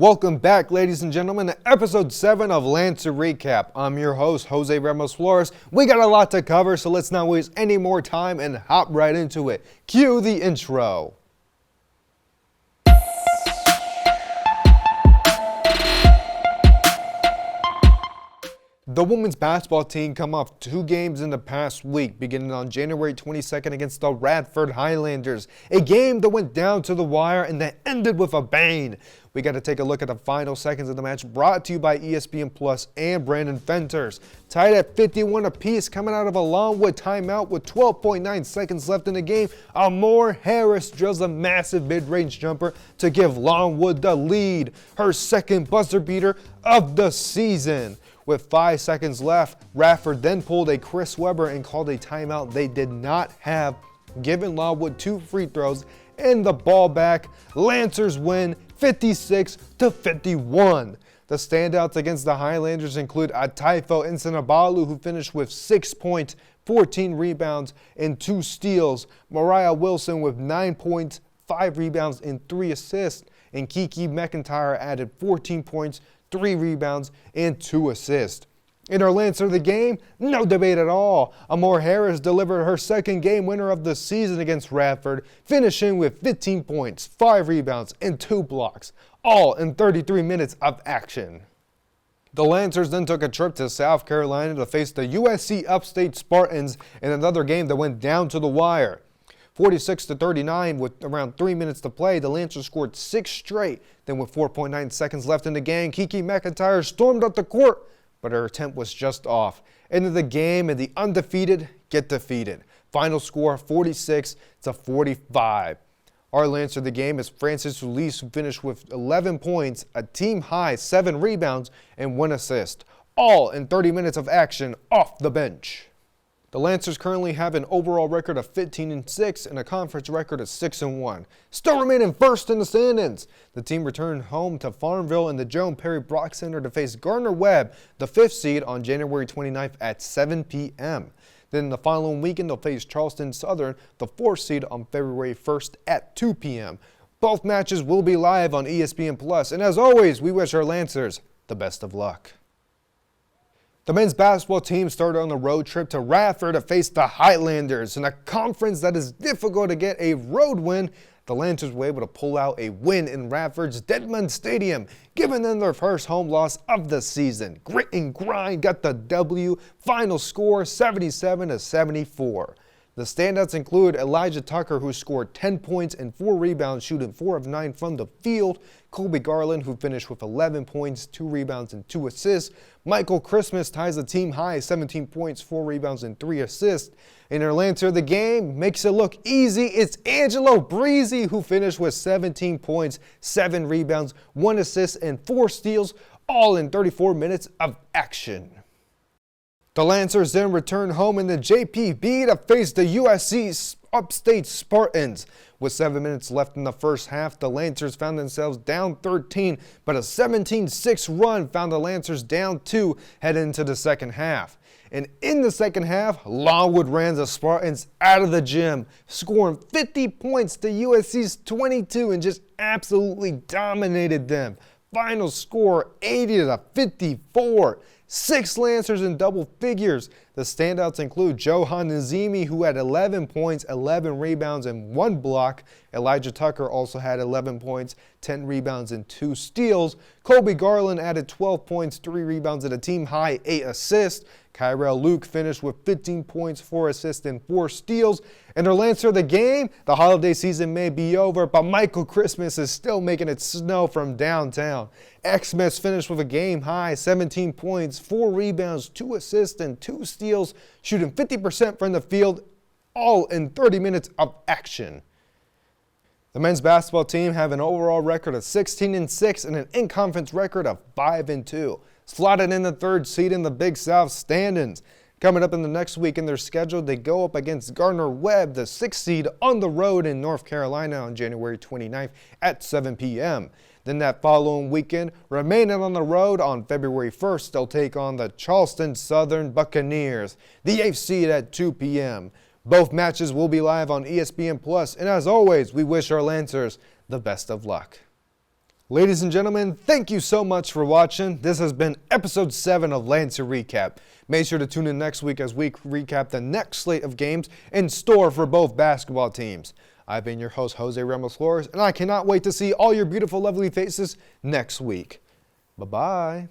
Welcome back, ladies and gentlemen, to episode 7 of Lancer Recap. I'm your host, Jose Ramos Flores. We got a lot to cover, so let's not waste any more time and hop right into it. Cue the intro. The women's basketball team come off 2 games in the past week, beginning on January 22nd against the Radford Highlanders, a game that went down to the wire and that ended with a bang. We got to take a look at the final seconds of the match, brought to you by ESPN Plus and Brandon Fenters. Tied at 51 apiece, coming out of a Longwood timeout with 12.9 seconds left in the game. Amore Harris drills a massive mid-range jumper to give Longwood the lead, her second buzzer beater of the season. With 5 seconds left, Radford then pulled a Chris Webber and called a timeout they did not have, giving Longwood 2 free throws and the ball back. Lancers win 56-51. The standouts against the Highlanders include Ataifo Nsinabalu, who finished with 6 points, 14 rebounds, and 2 steals. Mariah Wilson with 9 points, 5 rebounds, and 3 assists. And Kiki McIntyre added 14 points, 3 rebounds, and 2 assists. In our Lancer of the game, no debate at all. Amore Harris delivered her second game winner of the season against Radford, finishing with 15 points, 5 rebounds, and 2 blocks, all in 33 minutes of action. The Lancers then took a trip to South Carolina to face the USC Upstate Spartans in another game that went down to the wire. 46-39 with around 3 minutes to play, the Lancers scored 6 straight. Then with 4.9 seconds left in the game, Kiki McIntyre stormed up the court, but her attempt was just off. End of the game, and the undefeated get defeated. Final score 46-45. Our Lancer of the game is Francis Ulysse, who finished with 11 points, a team high 7 rebounds, and 1 assist, all in 30 minutes of action off the bench. The Lancers currently have an overall record of 15-6 and a conference record of 6-1. Still remaining first in the standings. The team returned home to Farmville in the Joan Perry Brock Center to face Gardner-Webb, the 5th seed, on January 29th at 7 p.m. Then the following weekend they'll face Charleston Southern, the 4th seed, on February 1st at 2 p.m. Both matches will be live on ESPN Plus, and as always, we wish our Lancers the best of luck. The men's basketball team started on a road trip to Radford to face the Highlanders. In a conference that is difficult to get a road win, the Lancers were able to pull out a win in Radford's Dedmond Stadium, giving them their first home loss of the season. Grit and grind got the W. Final score 77-74. The standouts include Elijah Tucker, who scored 10 points and 4 rebounds, shooting 4 of 9 from the field. Colby Garland, who finished with 11 points, 2 rebounds, and 2 assists. Michael Christmas ties the team high, 17 points, 4 rebounds, and 3 assists. In our Lancer of the game, makes it look easy. It's Angelo Breezy, who finished with 17 points, 7 rebounds, 1 assist, and 4 steals, all in 34 minutes of action. The Lancers then returned home in the JPB to face the USC Upstate Spartans. With 7 minutes left in the first half, the Lancers found themselves down 13, but a 17-6 run found the Lancers down 2 heading into the second half. And in the second half, Longwood ran the Spartans out of the gym, scoring 50 points to USC's 22 and just absolutely dominated them. Final score 80-54. 6 Lancers in double figures. The standouts include Johan Nazimi, who had 11 points, 11 rebounds, and 1 block. Elijah Tucker also had 11 points, 10 rebounds, and 2 steals. Colby Garland added 12 points, 3 rebounds, and a team-high 8 assists. Kyrell Luke finished with 15 points, 4 assists, and 4 steals. And our Lancer of the game, the holiday season may be over, but Michael Christmas is still making it snow from downtown. Xmas finished with a game-high 17 points, 4 rebounds, 2 assists, and 2 steals, shooting 50% from the field, all in 30 minutes of action. The men's basketball team have an overall record of 16-6 and an in-conference record of 5-2. Slotted in the 3rd seed in the Big South standings. Coming up in the next week in their schedule, they go up against Gardner-Webb, the 6th seed, on the road in North Carolina on January 29th at 7 p.m. Then that following weekend, remaining on the road on February 1st, they'll take on the Charleston Southern Buccaneers, the 8th seed, at 2 p.m. Both matches will be live on ESPN Plus, and as always, we wish our Lancers the best of luck. Ladies and gentlemen, thank you so much for watching. This has been episode 7 of Lancer Recap. Make sure to tune in next week as we recap the next slate of games in store for both basketball teams. I've been your host, Jose Ramos Flores, and I cannot wait to see all your beautiful, lovely faces next week. Bye-bye.